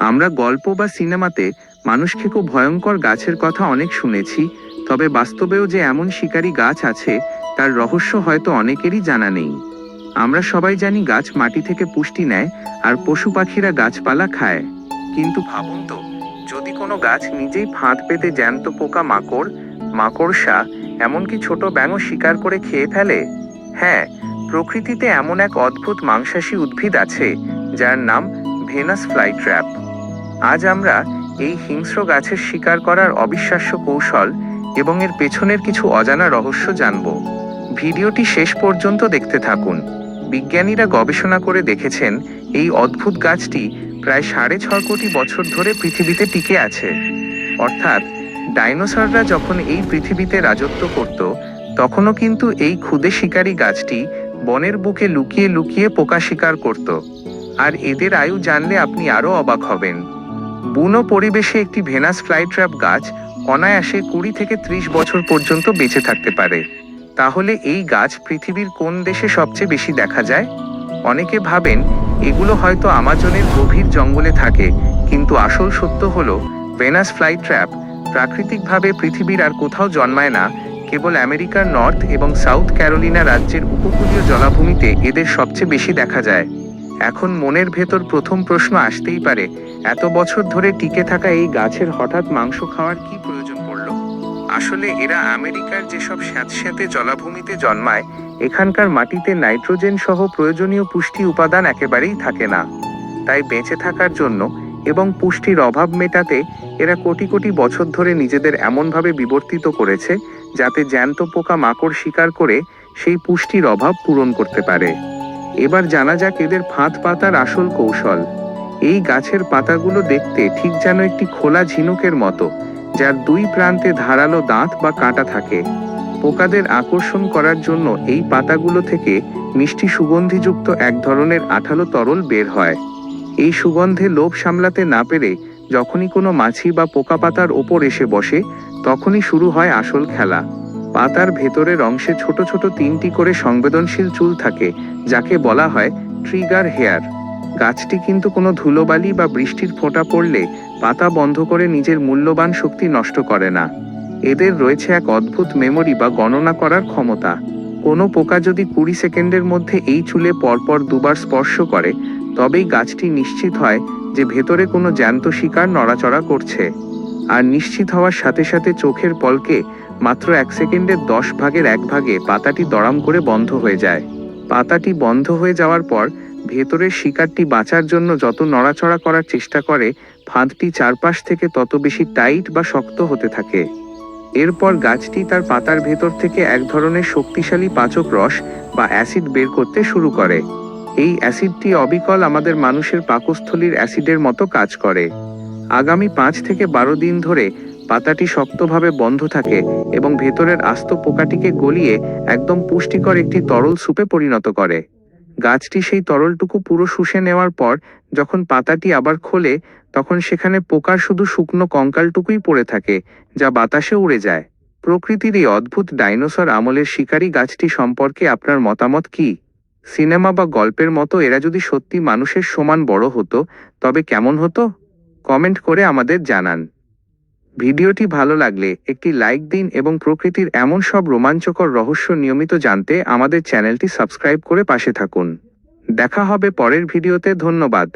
আমরা গল্প বা সিনেমাতে মানুষ খেকো ভয়ঙ্কর গাছের কথা অনেক শুনেছি, তবে বাস্তবেও যে এমন শিকারী গাছ আছে তার রহস্য হয়তো অনেকেরই জানা নেই। আমরা সবাই জানি গাছ মাটি থেকে পুষ্টি নেয় আর পশু পাখিরা গাছপালা খায়। কিন্তু ভাবুন তো, যদি কোনো গাছ নিজেই ফাঁদ পেতে জ্যান্ত পোকা মাকড়, মাকড়সা, এমনকি ছোট ব্যাঙও শিকার করে খেয়ে ফেলে। হ্যাঁ, প্রকৃতিতে এমন এক অদ্ভুত মাংসাশী উদ্ভিদ আছে যার নাম ভেনাস ফ্লাইট্র্যাপ। আজ আমরা এই হিংস্র গাছের শিকার করার অবিশ্বাস্য কৌশল এবং এর পেছনের কিছু অজানা রহস্য জানব। ভিডিওটি শেষ পর্যন্ত দেখতে থাকুন। বিজ্ঞানীরা গবেষণা করে দেখেছেন এই অদ্ভুত গাছটি প্রায় 6.5 কোটি বছর ধরে পৃথিবীতে টিকে আছে। অর্থাৎ ডাইনোসররা যখন এই পৃথিবীতে রাজত্ব করত, তখনও কিন্তু এই ক্ষুদে শিকারী গাছটি বনের বুকে লুকিয়ে লুকিয়ে পোকা শিকার করত। আর এদের আয়ু জানলে আপনি আরও অবাক হবেন। বুনো পরিবেশে একটি ভেনাস ফ্লাইট্র্যাপ গাছ অনায়াসে 20 থেকে 30 বছর পর্যন্ত বেঁচে থাকতে পারে। তাহলে এই গাছ পৃথিবীর কোন দেশে সবচেয়ে বেশি দেখা যায়? অনেকে ভাবেন এগুলো হয়তো আমাজনের গভীর জঙ্গলে থাকে, কিন্তু আসল সত্য হলো ভেনাস ফ্লাইট্র্যাপ প্রাকৃতিকভাবে পৃথিবীর আর কোথাও জন্মায় না। কেবল আমেরিকার নর্থ এবং সাউথ ক্যারোলিনা রাজ্যের উপকূলীয় জলাভূমিতে এদের সবচেয়ে বেশি দেখা যায়। এখন মনের ভেতর প্রথম প্রশ্ন আসতেই পারে, এত বছর ধরে টিকে থাকা এই গাছের হঠাৎ মাংস খাওয়ার কি প্রয়োজন পড়ল? আসলে এরা আমেরিকার যেসব স্যাঁতস্যাঁতে জলাভূমিতে জন্মায়, এখানকার মাটিতে নাইট্রোজেন সহ প্রয়োজনীয় পুষ্টি উপাদান একেবারেই থাকে না। তাই বেঁচে থাকার জন্য এবং পুষ্টির অভাব মেটাতে এরা কোটি কোটি বছর ধরে নিজেদের এমনভাবে বিবর্তিত করেছে যাতে জ্যান্ত পোকা মাকড় শিকার করে সেই পুষ্টির অভাব পূরণ করতে পারে। এবার জানা যাক এদের ফাঁদ পাতার আসল কৌশল। এই গাছের পাতাগুলো দেখতে ঠিক যেন একটি খোলা ঝিনুকের মতো, যার দুই প্রান্তে ধারালো দাঁত বা কাঁটা থাকে। পোকাদের আকর্ষণ করার জন্য এই পাতাগুলো থেকে মিষ্টি সুগন্ধিযুক্ত এক ধরনের আঠালো তরল বের হয়। এই সুগন্ধে লোভ সামলাতে না পেরে যখনই কোনো মাছি বা পোকা পাতার ওপর এসে বসে, তখনই শুরু হয় আসল খেলা। পাতার ভেতরের অংশে ছোট ছোট 3টি করে সংবেদনশীল চুল থাকে, যাকে বলা হয় ট্রিগার হেয়ার। গাছটি কিন্তু কোনো ধুলোবালি বা বৃষ্টির ফোঁটা পড়লে পাতা বন্ধ করে নিজের মূল্যবান শক্তি নষ্ট করে না। এদের রয়েছে এক অদ্ভুত মেমোরি বা গণনা করার ক্ষমতা। কোনো পোকা যদি 20 সেকেন্ডের মধ্যে এই চুলে পরপর দুবার স্পর্শ করে, তবেই গাছটি নিশ্চিত হয় যে ভেতরে কোনো জ্যান্ত শিকার নড়াচড়া করছে। আর নিশ্চিত হওয়ার সাথে সাথে চোখের পলকে মাত্র 1 সেকেন্ডের 10 ভাগের 1 ভাগে পাতাটি দড়াম করে বন্ধ হয়ে যায়। পাতাটি বন্ধ হয়ে যাওয়ার পর ভেতরের শিকারটি বাঁচার জন্য যত নড়াচড়া করার চেষ্টা করে, ফাঁদটি চারপাশ থেকে তত বেশি টাইট বা শক্ত হতে থাকে। এরপর গাছটি তার পাতার ভেতর থেকে এক ধরনের শক্তিশালী পাচক রস বা অ্যাসিড বের করতে শুরু করে। এই অ্যাসিডটি অবিকল আমাদের মানুষের পাকস্থলীর অ্যাসিডের মতো কাজ করে। আগামী 5 থেকে 12 দিন ধরে পাতাটি শক্তভাবে বন্ধ থাকে এবং ভেতরের আস্ত পোকাটিকে গলিয়ে একদম পুষ্টিকর একটি তরল স্যুপে পরিণত করে। গাছটি সেই তরলটুকু পুরো শুষে নেওয়ার পর যখন পাতাটি আবার খোলে, তখন সেখানে পোকার শুধু শুকনো কঙ্কালটুকুই পড়ে থাকে, যা বাতাসে উড়ে যায়। প্রকৃতির এই অদ্ভুত ডাইনোসর আমলের শিকারী গাছটি সম্পর্কে আপনার মতামত কি? সিনেমা বা গল্পের মতো এরা যদি সত্যি মানুষের সমান বড় হতো, তবে কেমন হতো? কমেন্ট করে আমাদের জানান। ভিডিওটি ভালো লাগলে একটি লাইক দিন এবং প্রকৃতির এমন সব রোমাঞ্চকর রহস্য নিয়মিত জানতে আমাদের চ্যানেলটি সাবস্ক্রাইব করে পাশে থাকুন। দেখা হবে পরের ভিডিওতে। ধন্যবাদ।